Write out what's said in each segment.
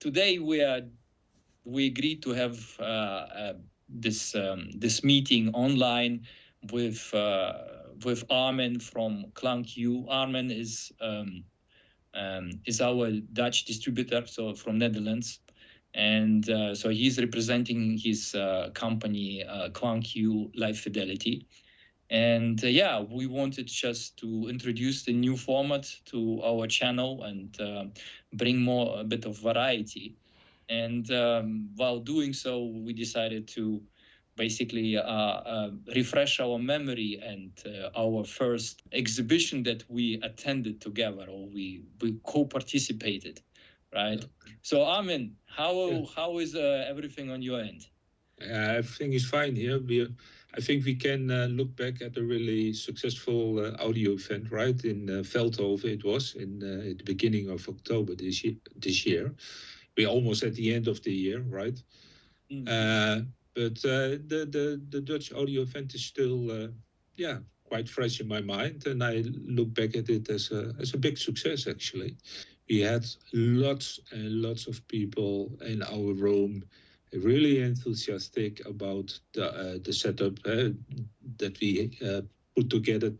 today we agreed to have this meeting online with Armin from KlangQ. Armin is our Dutch distributor, so from Netherlands, and so he's representing his company KlangQ LiveFidelity. And we wanted just to introduce the new format to our channel and bring a bit of variety. And while doing so, we decided to basically refresh our memory and our first exhibition that we attended together, or we co-participated, right? So Armin, how is everything on your end? Everything is fine here. I think we can look back at a really successful audio event, right? In Veldhoven, it was at the beginning of October this year. We're almost at the end of the year, right? Mm-hmm. But the Dutch audio event is still, quite fresh in my mind, and I look back at it as a big success. Actually, we had lots and lots of people in our room, really enthusiastic about the setup that we put together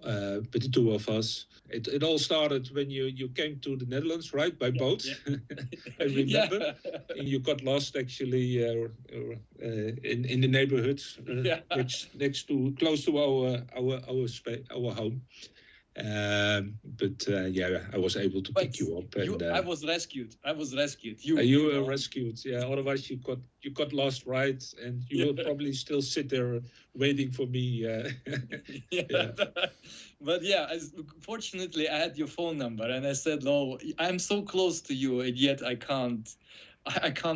with the two of us. It all started when you came to the Netherlands, right, by boat. Yeah. I remember. And you got lost actually in the neighborhood next to close to our home. But I was able to pick you up. And I was rescued. You were rescued. Yeah. Otherwise, you got lost, right? And you will probably still sit there waiting for me. But fortunately, I had your phone number, and I said, "No, I'm so close to you, and yet I can't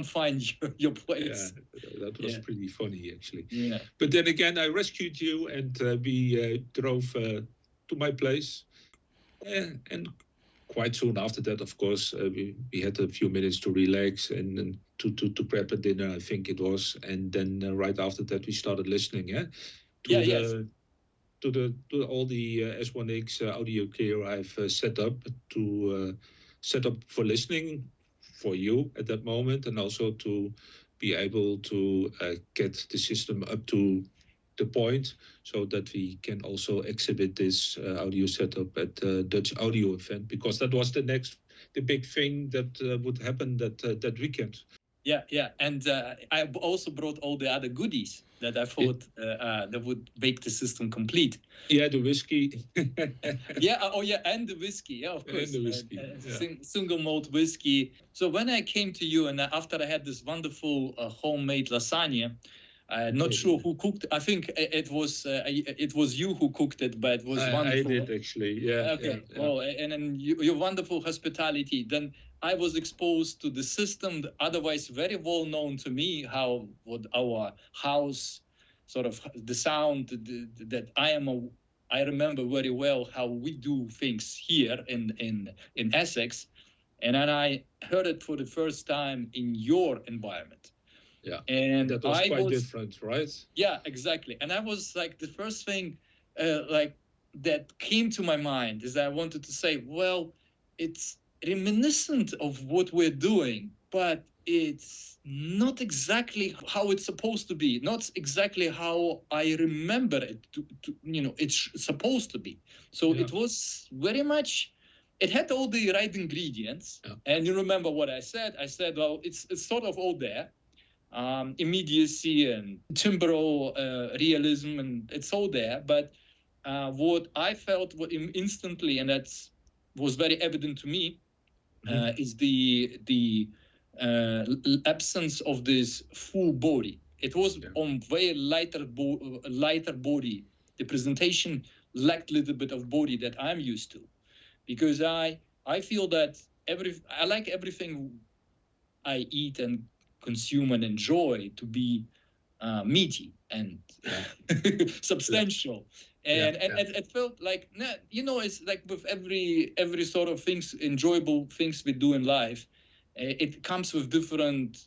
find your place." Yeah, that was pretty funny, actually. Yeah. But then again, I rescued you, and we drove to my place, and quite soon after that, of course, we had a few minutes to relax and to prep a dinner, I think it was, and then right after that we started listening, to all the S1X audio gear I've set up for listening for you at that moment, and also to be able to get the system up to the point so that we can also exhibit this audio setup at the Dutch audio event, because that was the big thing that would happen that weekend. Yeah, and I also brought all the other goodies that I thought that would make the system complete. Yeah, the whiskey. And the whiskey, of course. And the whiskey, single malt whiskey. So when I came to you, and after I had this wonderful homemade lasagna, not sure who cooked. I think it was you who cooked it, but it was wonderful. I did actually. Yeah. Okay. Yeah. Well, and then your wonderful hospitality. Then I was exposed to the system, otherwise very well known to me, what our house, sort of the sound that I remember very well how we do things here in Essex, and then I heard it for the first time in your environment. Yeah, and that was quite different, right? Yeah, exactly. And I was like, the first thing that came to my mind is that I wanted to say, well, it's reminiscent of what we're doing, but it's not exactly how it's supposed to be, not exactly how I remember it it's supposed to be. So it was very much, it had all the right ingredients. Yeah. And you remember what I said? I said, well, it's sort of all there. Immediacy and timbral realism, and it's all there. But what I felt instantly, and that was very evident to me, is the absence of this full body. It was on very lighter body. The presentation lacked a little bit of body that I'm used to, because I feel that I like everything I eat and consume and enjoy to be meaty and substantial. And it felt like, it's like with every sort of enjoyable things we do in life, it comes with different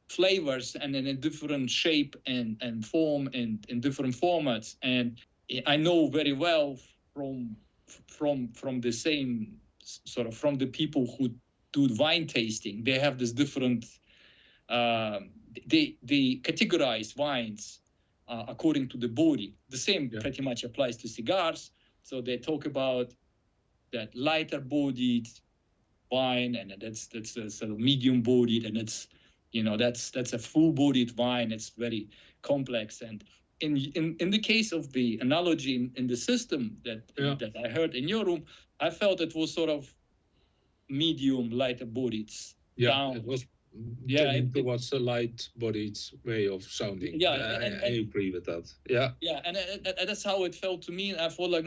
flavors and in a different shape and form and in different formats. And I know very well from the same sort of, from the people who do wine tasting, they have this different. They categorize wines according to the body. The same pretty much applies to cigars. So they talk about that lighter bodied wine, and that's a sort of medium bodied, and it's, you know, that's a full bodied wine. It's very complex. And in the case of the analogy in the system that I heard in your room, I felt it was sort of medium, lighter bodied. It was towards the light-bodied way of sounding. I agree with that. And that's how it felt to me. And I felt like,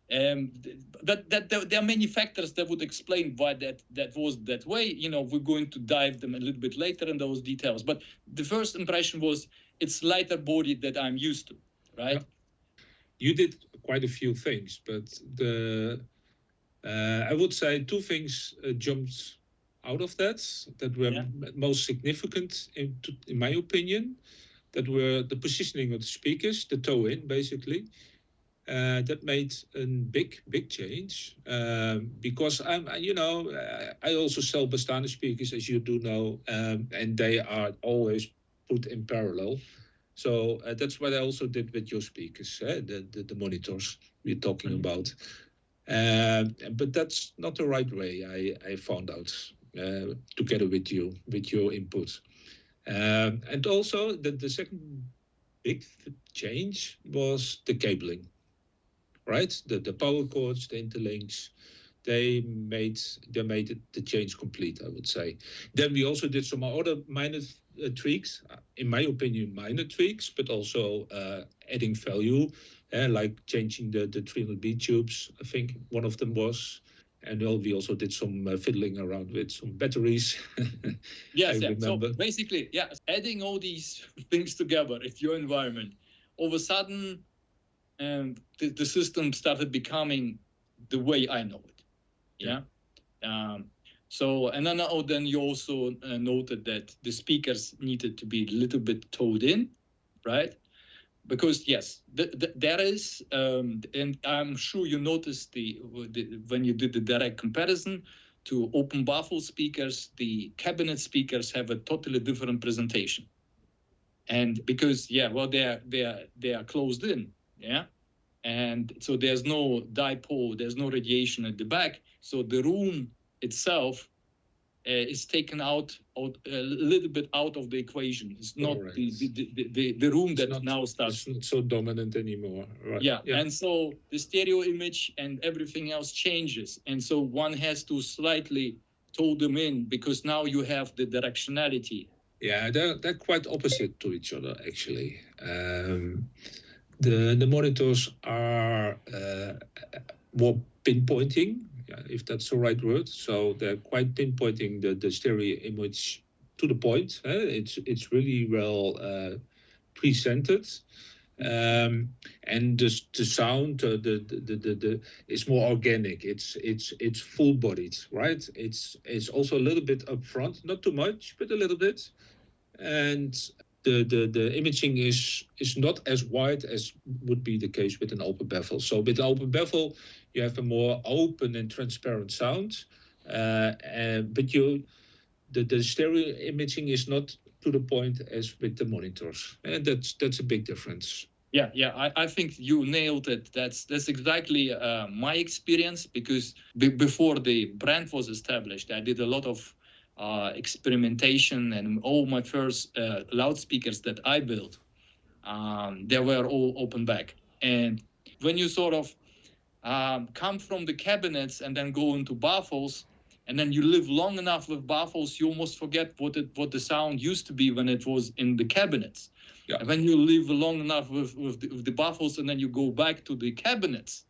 there are many factors that would explain why that was that way. You know, we're going to dive them a little bit later in those details. But the first impression was it's lighter bodied that I'm used to, right? Yeah. You did quite a few things, but I would say two things jumped out of that were most significant, in my opinion, that were the positioning of the speakers, the toe-in, basically. That made a big change because I also sell bestaande speakers, as you do know, and they are always put in parallel. So that's what I also did with your speakers, the monitors we're talking about. But that's not the right way, I found out, together with you, with your input. And also the second big change was the cabling, right? The power cords, the interlinks, they made the change complete, I would say. Then we also did some other minor tweaks, in my opinion, minor tweaks, but also adding value, like changing the 300B tubes, I think one of them was. And we also did some fiddling around with some batteries. Yes, so basically, adding all these things together, if your environment, all of a sudden, the system started becoming the way I know it. So, and then you also noted that the speakers needed to be a little bit toned in, right? Because yes, there is, and I'm sure you noticed when you did the direct comparison to open baffle speakers, the cabinet speakers have a totally different presentation. And because they are closed in, and so there's no dipole, there's no radiation at the back, so the room itself is taken out a little bit out of the equation. It's not the room that now starts. It's not so dominant anymore. Right? Yeah, and so the stereo image and everything else changes, and so one has to slightly tone them in because now you have the directionality. Yeah, they're quite opposite to each other, actually. The monitors are more pinpointing, if that's the right word. So they're quite pinpointing the stereo image to the point. It's really well presented, and the sound is more organic. It's full bodied, right? It's also a little bit upfront, not too much, but a little bit, and the imaging is not as wide as would be the case with an open baffle. So with an open baffle, you have a more open and transparent sound, but the stereo imaging is not to the point as with the monitors, and that's a big difference. I think you nailed it. That's exactly my experience, because before the brand was established, I did a lot of experimentation, and all my first loudspeakers that I built, they were all open back. And when you sort of come from the cabinets and then go into baffles, and then you live long enough with baffles, you almost forget what the sound used to be when it was in the cabinets. And when you live long enough with the baffles, and then you go back to the cabinets,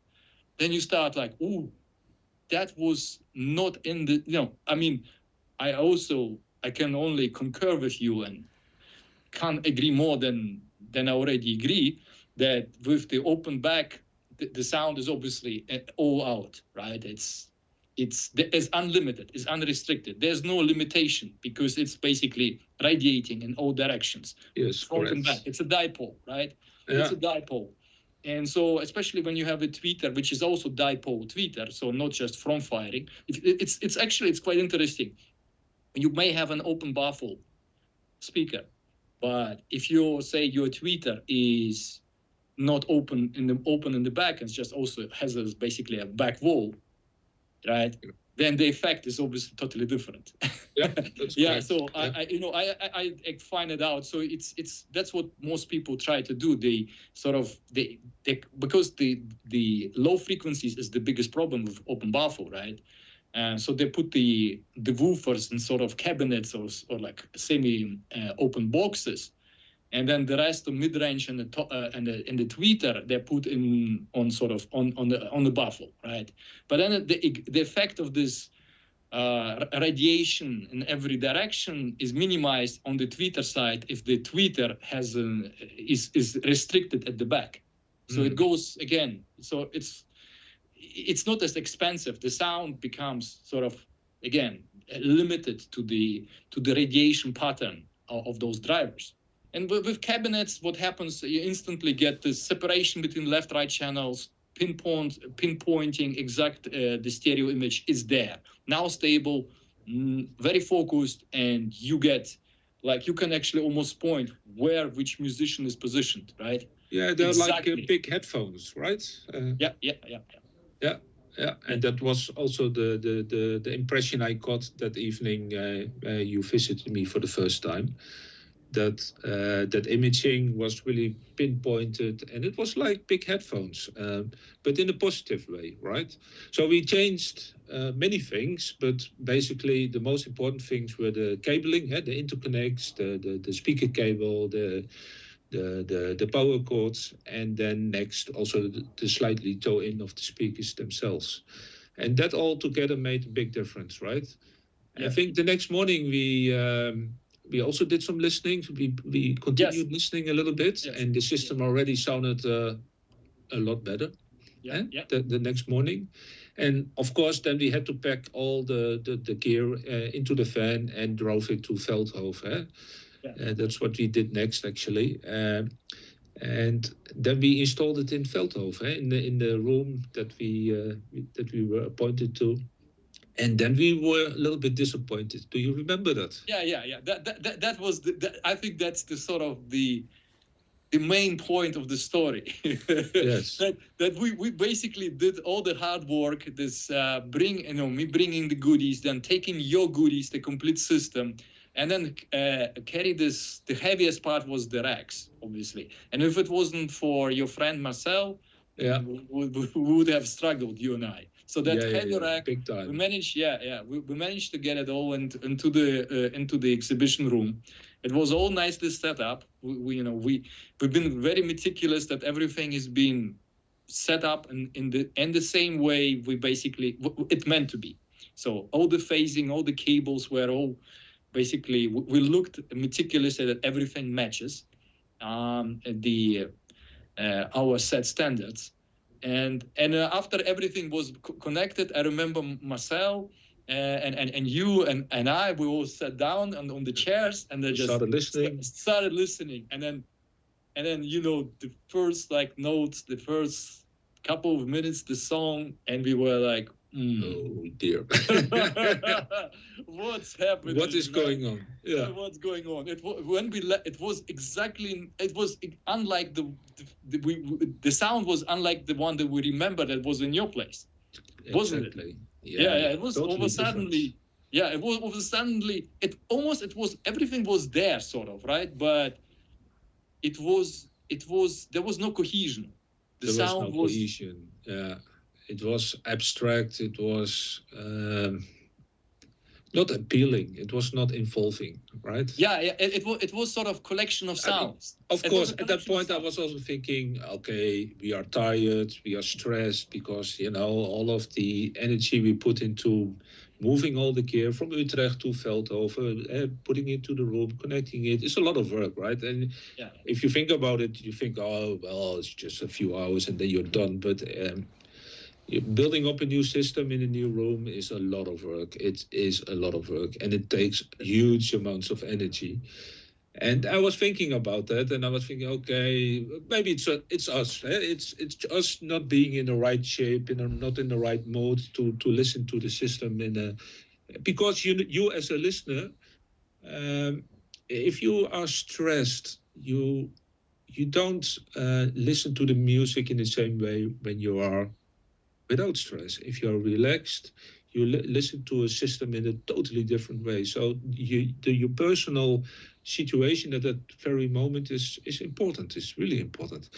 then you start like, ooh, that was not in the, I mean, I can only concur with you and can't agree more than I already agree that with the open back, the sound is obviously all out, right? It's unlimited, it's unrestricted. There's no limitation because it's basically radiating in all directions. Yes, front and back. It's a dipole, right? Yeah. It's a dipole. And so, especially when you have a tweeter, which is also dipole tweeter, so not just from firing, it's actually quite interesting. You may have an open baffle speaker, but if you say your tweeter is not open in the back, and just also has basically a back wall, right? Then the effect is obviously totally different. Yeah, that's yeah. correct. So yeah. I find it out. So that's what most people try to do. They because the low frequencies is the biggest problem with open baffle, right? So they put the woofers in sort of cabinets or like semi open boxes, and then the rest of mid range and the tweeter they put in on the baffle, right? But then the effect of this radiation in every direction is minimized on the tweeter side if the tweeter is restricted at the back. So it goes again. So it's not as expensive. The sound becomes sort of again limited to the radiation pattern of those drivers. And with cabinets, what happens? You instantly get the separation between left-right channels, pinpointing exact the stereo image is there. Now stable, very focused, and you get you can actually almost point where which musician is positioned, right? Yeah, they're exactly. Like big headphones, right? Yeah. And that was also the impression I got that evening you visited me for the first time. That imaging was really pinpointed, and it was like big headphones, but in a positive way, right? So we changed many things, but basically the most important things were the cabling, the interconnects, the speaker cable, the power cords, and then next also the slightly toe in of the speakers themselves, and that all together made a big difference, right? Yeah. I think the next morning we also did some listening. We continued listening a little bit, and the system already sounded a lot better. The next morning, and of course then we had to pack all the gear into the van and drove it to Veldhoven. That's what we did next, actually. And then we installed it in Veldhoven, in the room that we were appointed to. And then we were a little bit disappointed. Do you remember that? Yeah. That was I think that's the sort of the main point of the story. Yes. that we basically did all the hard work. This me bringing the goodies, then taking your goodies, the complete system, and then carry this. The heaviest part was the racks, obviously. And if it wasn't for your friend Marcel, we would have struggled, you and I. So that heavy rack, big time. we managed. We managed to get it all into the exhibition room. It was all nicely set up. We've been very meticulous that everything is being set up in the same way it meant to be. So all the phasing, all the cables were all basically we looked meticulously that everything matches our set standards. And after everything was connected, I remember Marcel and you and I, we all sat down on the chairs and then just started listening. And then the first notes, the first couple of minutes, the song, and we were like, oh dear. What's happening? What is going on? Yeah. What's going on? It was unlike the sound was unlike the one that we remember that was in your place, wasn't it? Yeah. It was totally suddenly. Yeah, it was suddenly. It was everything was there, sort of, right? But it was there was no cohesion. There was no cohesion. Yeah. It was abstract. It was not appealing. It was not involving, right? Yeah. It was sort of collection of sounds. Of course, at that point, I was also thinking, okay, we are tired, we are stressed because all of the energy we put into moving all the gear from Utrecht to Veldhoven, putting it to the room, connecting it. It's a lot of work, right? And if you think about it, you think, oh well, it's just a few hours and then you're done, but. Building up a new system in a new room is a lot of work. It is a lot of work, and it takes huge amounts of energy. And I was thinking about that, and I was thinking, okay, maybe it's us. It's us not being in the right shape, not in the right mode to listen to the system because you as a listener, if you are stressed, you don't listen to the music in the same way when you are without stress. If you're relaxed, you listen to a system in a totally different way. So your personal situation at that very moment is important, is really important.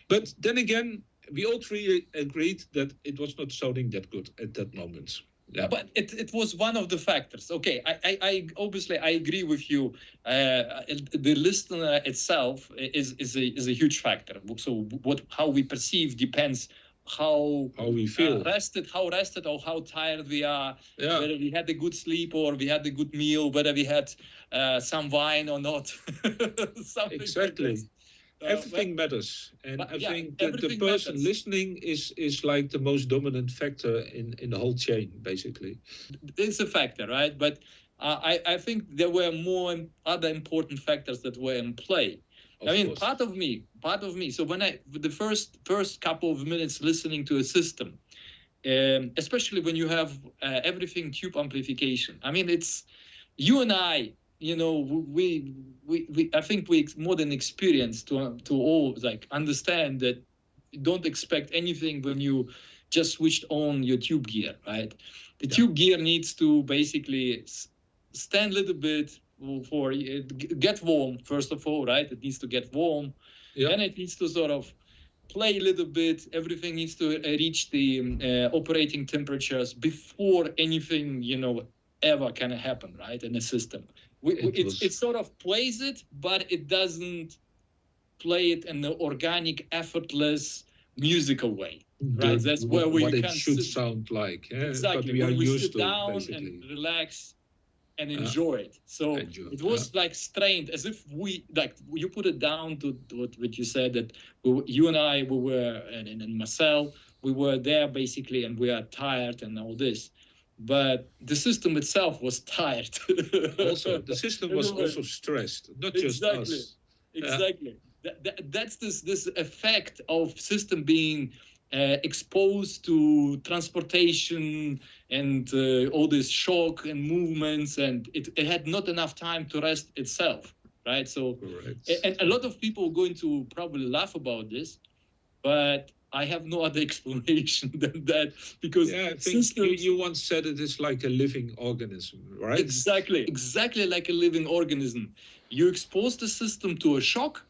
But then again, we all three agreed that it was not sounding that good at that moment. Yeah. But it was one of the factors. Okay, I obviously I agree with you. The listener itself is a huge factor. So how we perceive depends how we feel, rested or how tired we are, yeah. Whether we had a good sleep or we had a good meal, whether we had some wine or not. Exactly. Like everything matters, and I think that the person listening is like the most dominant factor in the whole chain, basically. It's a factor, right? But I think there were more other important factors that were in play. I mean, part of me. So when the first couple of minutes listening to a system, especially when you have everything tube amplification. I mean, it's you and I. You know, we I think we more than experienced to all like understand that you don't expect anything when you just switched on your tube gear, right? The tube gear needs to basically stand a little bit for get warm first of all, right? It needs to get warm, then it needs to sort of play a little bit. Everything needs to reach the operating temperatures before anything ever can happen, right? In the system. It sort of plays it, but it doesn't play it in the organic, effortless, musical way, right? That's where what it should sound like. Exactly. But we are used sit down and relax and enjoy it. So it was like strained, as if you put it down to what you said, that you and I, we were, and Marcel, we were there basically, and we are tired and all this. But the system itself was tired. Also, the system was also stressed, not just us. Exactly. That's this effect of system being exposed to transportation and all this shock and movements, and it had not enough time to rest itself, right? So, and a lot of people are going to probably laugh about this, but I have no other explanation than that, because I think you once said it is like a living organism, right? Exactly like a living organism. You expose the system to a shock,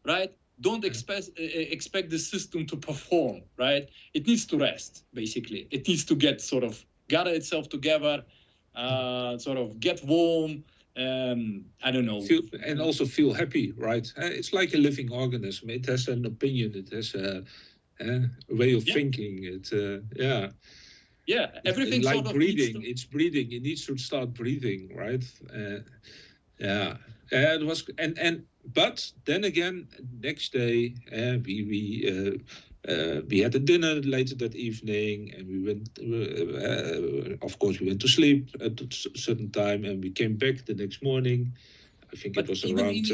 right? Don't expect the system to perform, right? It needs to rest, basically. It needs to gather itself together, sort of get warm. I don't know. And also feel happy, right? It's like a living organism. It has an opinion. It has a way of thinking. Everything like sort of breathing. It's breathing. It needs to start breathing, right? It was, but then again, next day we had a dinner later that evening, and we went. Of course, we went to sleep at a certain time, and we came back the next morning. I think it was around.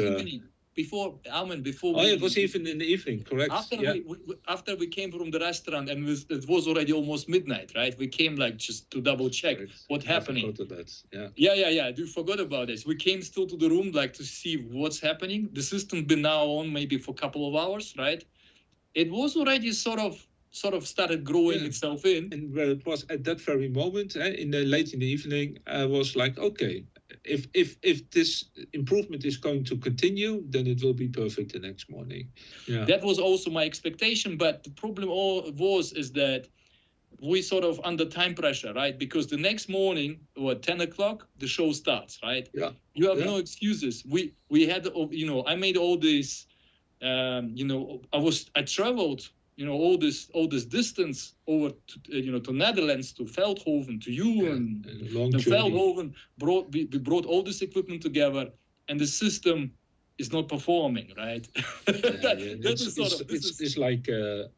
Before it was even in the evening, correct? After we came from the restaurant, and it was already almost midnight, right? We came just to double check what's happening. I forgot that. Yeah. You forgot about this. We came still to the room to see what's happening. The system been now on maybe for a couple of hours, right? It was already sort of started growing itself in. And where it was at that very moment, late in the evening, I was like, okay, if this improvement is going to continue, then it will be perfect the next morning. That was also my expectation, but the problem is that we sort of under time pressure, right? Because the next morning, 10 o'clock, the show starts, right? You have no excuses. We had, I made all this, I traveled, all this distance over to Netherlands, to Veldhoven, to you, and Veldhoven we brought all this equipment together, and the system is not performing, right? It's like a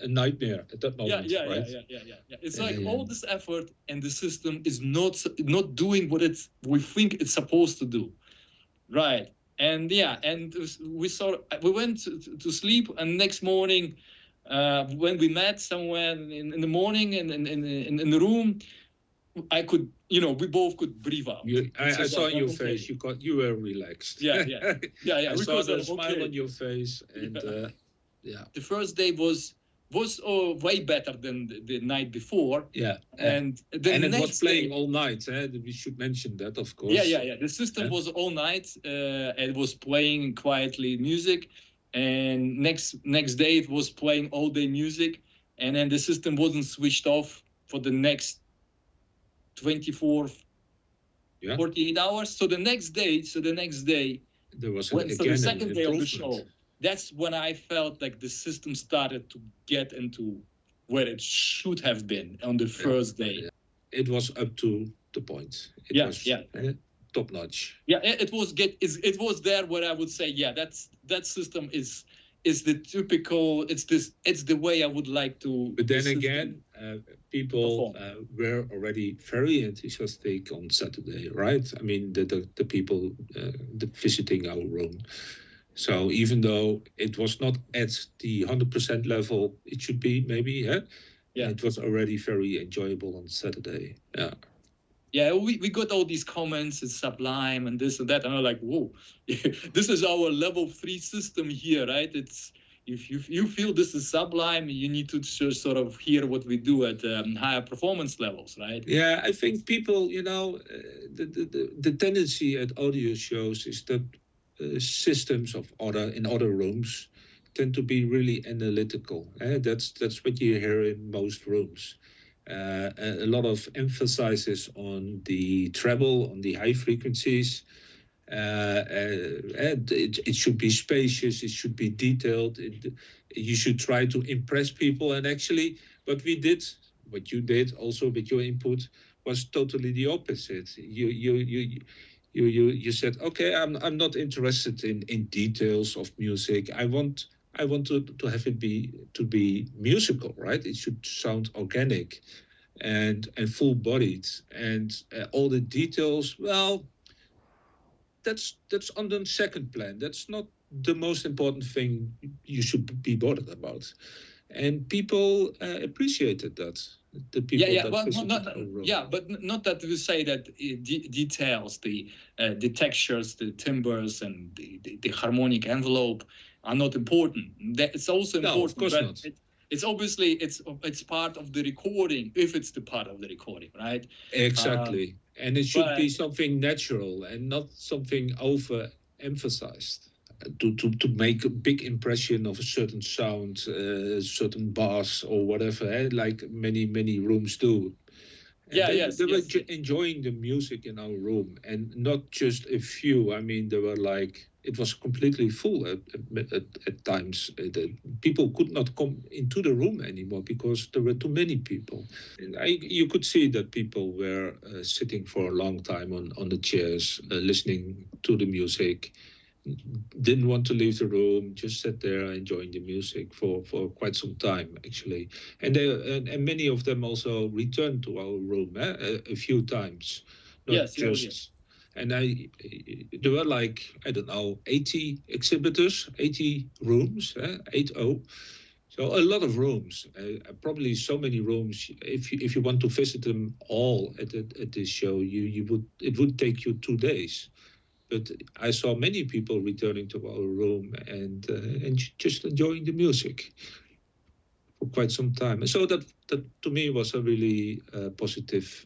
nightmare at that moment, right? Yeah. It's like all this effort, and the system is not doing what we think it's supposed to do, right? And yeah, and we went to sleep, and next morning, when we met somewhere in the morning in the room, I could, we both could breathe out. I saw in your face, you were relaxed. Yeah. I saw the smile on your face, and yeah. The first day was way better than the night before. Yeah, and it was playing all night. We should mention that, of course. Yeah. The system was all night. It was playing quietly music, and next day it was playing all day music, and then the system wasn't switched off for the next 24, 48 hours. So the next day, there was the second day of the show. That's when I felt like the system started to get into where it should have been on the first day. Yeah. It was up to the point. It was top notch. Yeah, it was there where I would say, that system is the typical. It's the way I would like to. But then again, people were already very enthusiastic on Saturday, right? I mean, the people visiting our room. So even though it was not at the 100% level it should be, maybe, it was already very enjoyable on Saturday. Yeah. Yeah, we got all these comments, it's sublime and this and that, and I'm like, whoa, this is our level 3 system here, right? It's if you feel this is sublime, you need to sort of hear what we do at higher performance levels, right? Yeah, I think people, the tendency at audio shows is that systems in other rooms tend to be really analytical. That's what you hear in most rooms. A lot of emphasis on the treble, on the high frequencies. It should be spacious, it should be detailed. You should try to impress people. And actually, what you did also with your input was totally the opposite. You said, okay, I'm not interested in details of music. I want to have it be musical, right? It should sound organic and full-bodied, and all the details. Well, that's on the second plan. That's not the most important thing you should be bothered about, and people appreciated that. The people but not that we say that details, the textures, the timbres, and the harmonic envelope are not important. It's also important. No, of course not. It's obviously it's part of the recording, if it's the part of the recording, right? Exactly, and it should be something natural and not something overemphasized. To make a big impression of a certain sound, certain bass or whatever, like many rooms do. And they were enjoying the music in our room, and not just a few. I mean, they were like, it was completely full at times. People could not come into the room anymore because there were too many people. And you could see that people were sitting for a long time on the chairs, listening to the music. Didn't want to leave the room, just sat there enjoying the music for quite some time, actually. And many of them also returned to our room a few times. And there were like, I don't know, 80 exhibitors, 80 rooms, 80. So a lot of rooms, probably so many rooms. If you want to visit them all at this show, it would take you 2 days. But I saw many people returning to our room and just enjoying the music for quite some time. And so that to me was a really positive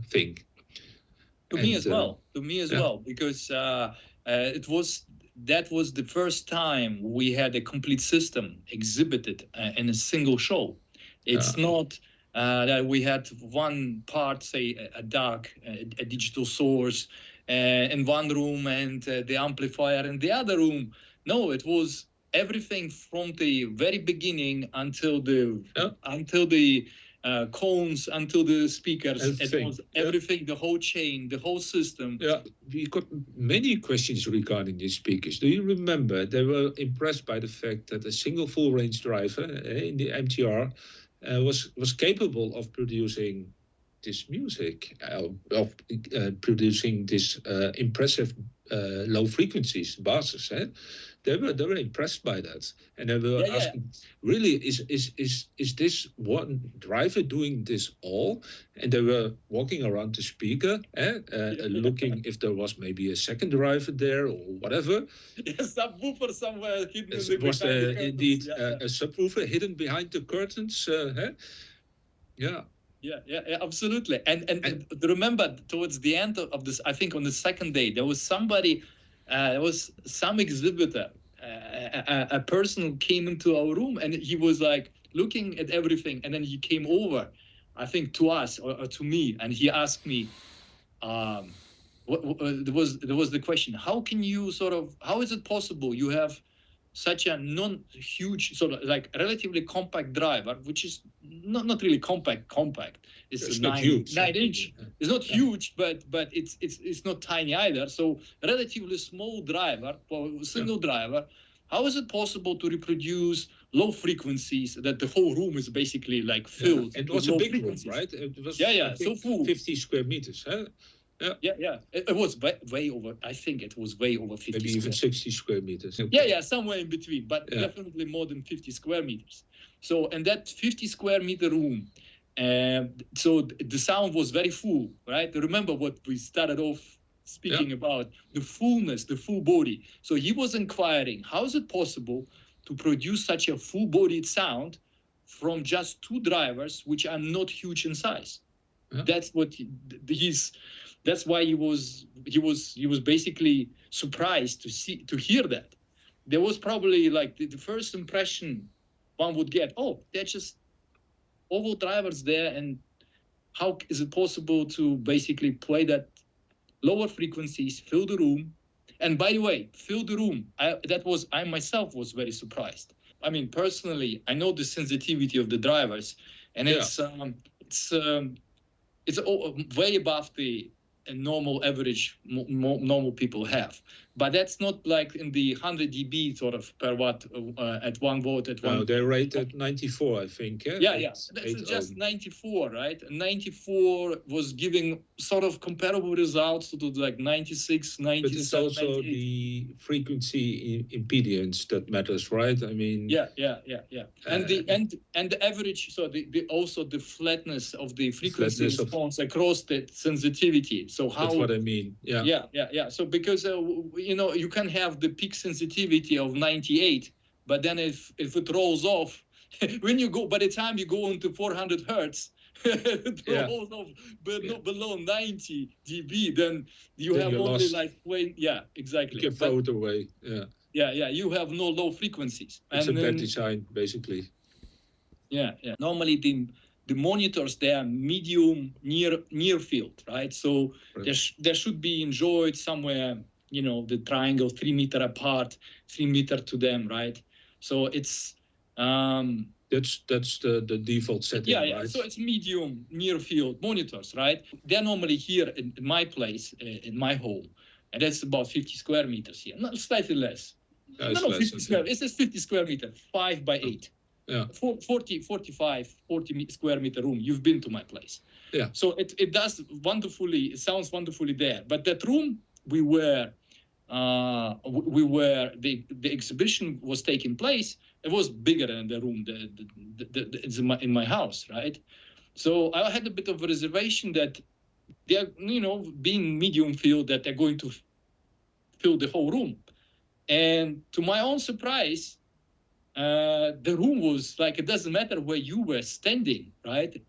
thing. To me as well, because that was the first time we had a complete system exhibited in a single show. It's not that we had one part, say a DAC, a digital source, in one room, and the amplifier in the other room. No, it was everything from the very beginning until the cones, until the speakers. Everything. It was everything, the whole chain, the whole system. Yeah, we got many questions regarding these speakers. Do you remember? They were impressed by the fact that a single full range driver in the MTR was capable of producing this music, of producing this impressive low frequencies, basses. They were impressed by that, and they were asking, really, is this one driver doing this all? And they were walking around the speaker, looking if there was maybe a second driver there or whatever. Subwoofer somewhere hidden. Was there indeed a subwoofer hidden behind the curtains? Yeah, absolutely. And remember, towards the end of this, I think on the second day, there was somebody. There was some exhibitor, a person who came into our room, and he was like looking at everything, and then he came over, I think to us or to me, and he asked me, there was the question, how is it possible you have such a non-huge, sort of like relatively compact driver, which is not really compact. It's not huge. 9-inch. It's not huge, but it's not tiny either. So relatively small driver, for a single driver. How is it possible to reproduce low frequencies that the whole room is basically like filled? It was a big room, right? It was so full. 50 square meters, huh? Yeah. It was way over. I think it was way over 50. Maybe even 60 square meters. Yeah, somewhere in between, but definitely more than 50 square meters. So, and that 50 square meter room, so the sound was very full, right? Remember what we started off speaking about, the fullness, the full body. So he was inquiring, how is it possible to produce such a full-bodied sound from just two drivers, which are not huge in size? Yeah. That's what that's why he was basically surprised to hear that. There was probably like the first impression one would get, they're just oval drivers there, and how is it possible to basically play that lower frequencies, fill the room? And by the way, fill the room. I myself was very surprised. I mean, personally, I know the sensitivity of the drivers, and it's way above the normal average normal people have. But that's not like in the 100 dB sort of per watt at 1 volt at 1. No, they're rated 94, I think. Yeah. That's just 94, right? 94 was giving sort of comparable results to like 96, 97, but it's also 98. The frequency impedance that matters, right? I mean. Yeah. And the average, so also the flatness of the frequency response across the sensitivity. So how? That's what I mean. Yeah. So because you can have the peak sensitivity of 98, but then if it rolls off, by the time you go into 400 hertz, it rolls off below 90 dB, then you have only lost. Exactly. You can throw it away. Yeah, you have no low frequencies. It's a bad design, basically. Yeah. Normally the monitors, they are medium near field, right? So they should be enjoyed somewhere, the triangle 3 meter apart, 3 meter to them, right? So it's that's the default setting. Right? So it's medium near field monitors, right? They're normally here in my place, in my home, and that's about 50 square meters here, not slightly less. No, 50 square. It says 50 square meter, 5 by 8. Yeah. 40 square meter room. You've been to my place. Yeah. So it does wonderfully. It sounds wonderfully there. But that room the exhibition was taking place. It was bigger than the room in my house, right? So I had a bit of a reservation that they're, being medium field, that they're going to fill the whole room. And to my own surprise, the room was like, it doesn't matter where you were standing, right?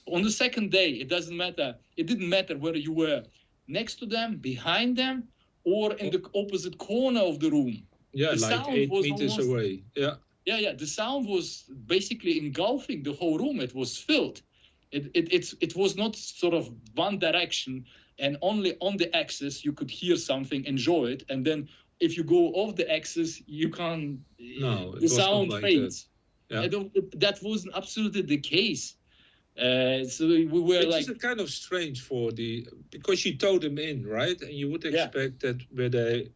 On the second day, it doesn't matter. It didn't matter whether you were next to them, behind them, or in the opposite corner of the room. Yeah, like 8 meters away. Yeah. Yeah. The sound was basically engulfing the whole room. It was filled. It was not sort of one direction, and only on the axis you could hear something, enjoy it, and then if you go off the axis, you can't. No, the sound fades. Yeah. That wasn't absolutely the case. So we were it's kind of strange because you towed them in, right? And you would expect that with a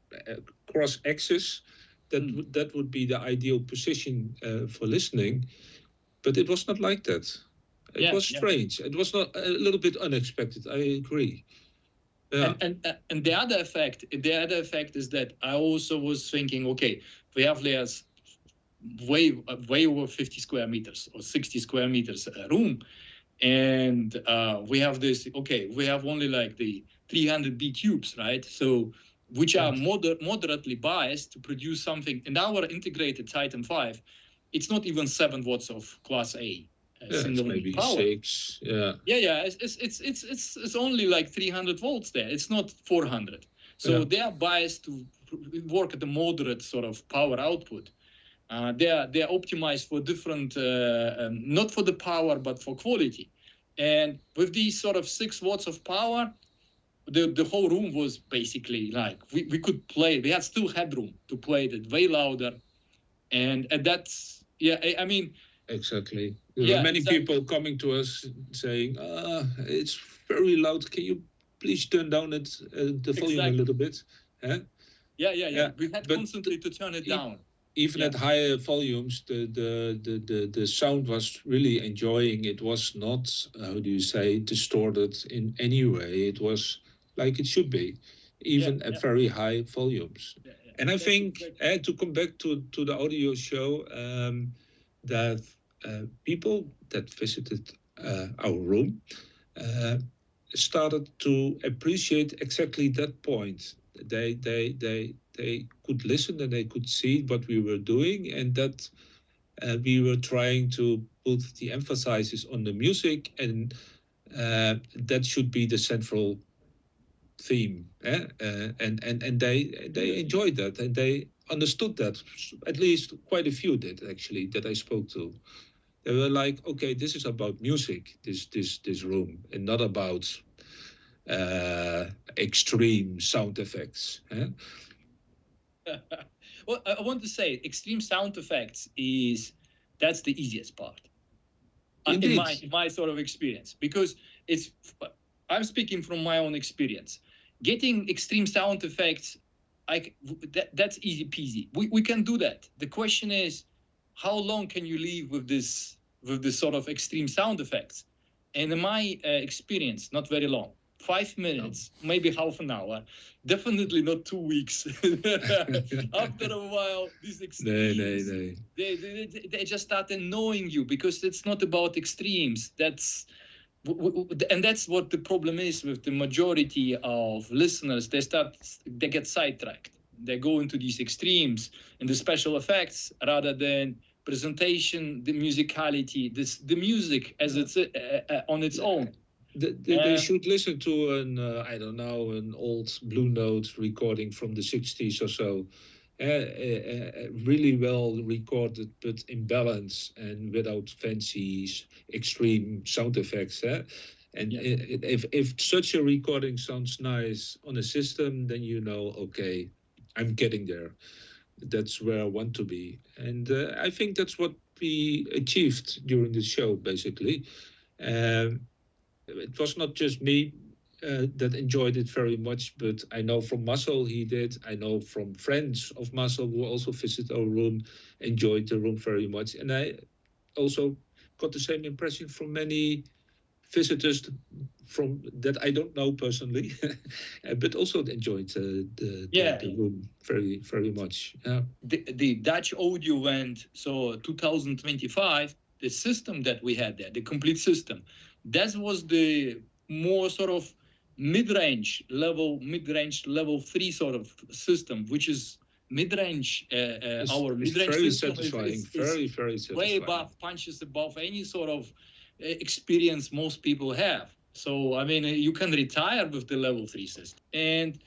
cross axis, that would be the ideal position for listening, but it was not like that. It was strange. It was not a little bit unexpected. I agree. Yeah. And the other effect is that I also was thinking, okay, we have layers way over 50 square meters or 60 square meters room, and we have this. Okay, we have only like the 300 B cubes, right? So which are moderately biased to produce something. In our integrated Titan 5, it's not even 7 watts of class A. It's maybe power. 6. Yeah. It's only like 300 volts there. It's not 400. So they are biased to work at the moderate sort of power output. They are optimized for different, not for the power, but for quality. And with these sort of 6 watts of power, the whole room was basically like, we could play, we had still headroom to play it way louder. And that's, I mean. Exactly. There were many people coming to us saying, it's very loud. Can you please turn down the volume a little bit? Huh? Yeah. We had constantly to turn it down. Even at higher volumes, the sound was really enjoying. It was not, how do you say, distorted in any way. It was like it should be, even at very high volumes. And I think, to come back to the audio show, that people that visited our room started to appreciate exactly that point. They could listen and they could see what we were doing, and that we were trying to put the emphasis on the music, and that should be the central theme. And they enjoyed that, and they understood that. At least quite a few did, actually, that I spoke to. They were like, okay, this is about music, this room, and not about extreme sound effects. Well, I want to say extreme sound effects that's the easiest part in my sort of experience, because I'm speaking from my own experience. Getting extreme sound effects, that's easy peasy. We can do that. The question is, how long can you live with this sort of extreme sound effects? And in my experience, not very long. 5 minutes, maybe half an hour, definitely not 2 weeks. After a while, these extremes, they just start annoying you, because it's not about extremes. That's what the problem is with the majority of listeners. They get sidetracked. They go into these extremes and the special effects rather than presentation, the musicality, the music as it's on its own. They should listen to an old Blue Note recording from the 60s or so. Really well recorded, but in balance and without fancy extreme sound effects. And if such a recording sounds nice on a system, then you know, okay, I'm getting there. That's where I want to be. And I think that's what we achieved during the show, basically. It was not just me that enjoyed it very much, but I know from Marcel he did. I know from friends of Marcel who also visited our room, enjoyed the room very much. And I also got the same impression from many visitors from that I don't know personally, but also enjoyed the room very, very much. Yeah. The Dutch audio event, so 2025, the system that we had there, the complete system, that was the more sort of mid-range level 3 sort of system, which is mid-range. Our mid-range very system satisfying, very satisfying. Way above, punches above any sort of experience most people have. So, I mean, you can retire with the level 3 system. And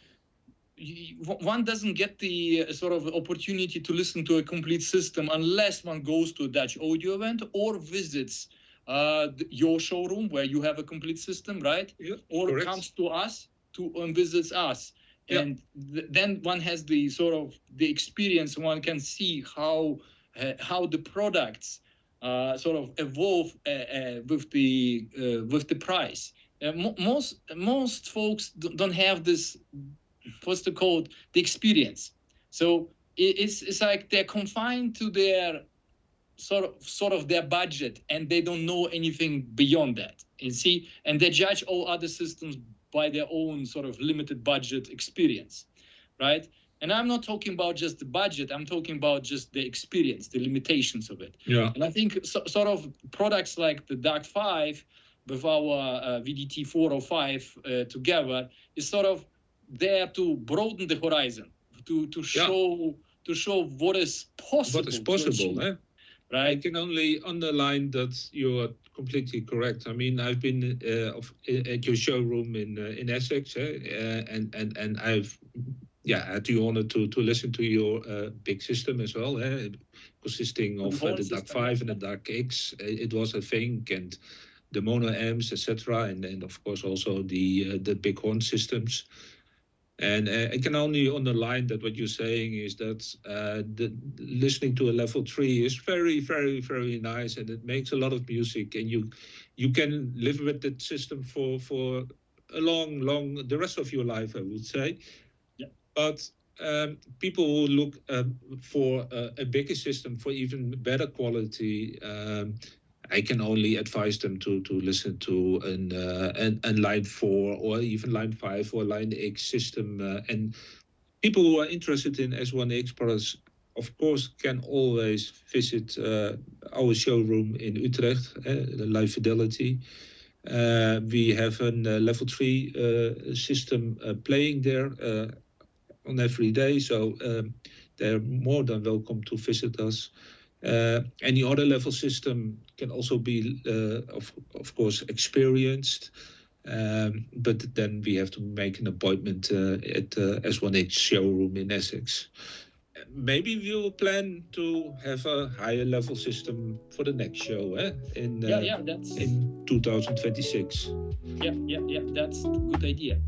one doesn't get the sort of opportunity to listen to a complete system unless one goes to a Dutch audio event or visits your showroom where you have a complete system, right? Yeah, or correct. Comes to us and visits us. Yeah. And then one has the sort of the experience. One can see how the products sort of evolve with the price. Most folks don't have this, what's it called, the experience. So it's like they're confined to their sort of their budget, and they don't know anything beyond that. You see, and they judge all other systems by their own sort of limited budget experience, right? And I'm not talking about just the budget, I'm talking about just the experience, the limitations of it. Yeah. And I think sort of products like the DAC 5 with our VDT 405 together is sort of there to broaden the horizon, to show what is possible. What is possible, eh? Right? I can only underline that you are completely correct. I mean, I've been at your showroom in Essex, and I've had the honor to listen to your big system as well, consisting of the DAC 5 and the DAC X. It was, I think, and the mono amps, etc., and of course also the big horn systems. And I can only underline that what you're saying is that listening to a level 3 is very, very, very nice, and it makes a lot of music, and you can live with that system for a long the rest of your life, I would say. Yeah. But people who look for a bigger system for even better quality, I can only advise them to listen to an line 4 or even line 5 or line X system. And people who are interested in S1X products, of course, can always visit our showroom in Utrecht, the LiveFidelity. We have a level 3 system playing there on every day, so they're more than welcome to visit us. Any other level system can also be, of course, experienced, but then we have to make an appointment at the S1X showroom in Essex. Maybe we will plan to have a higher level system for the next show, in 2026. Yeah, that's a good idea.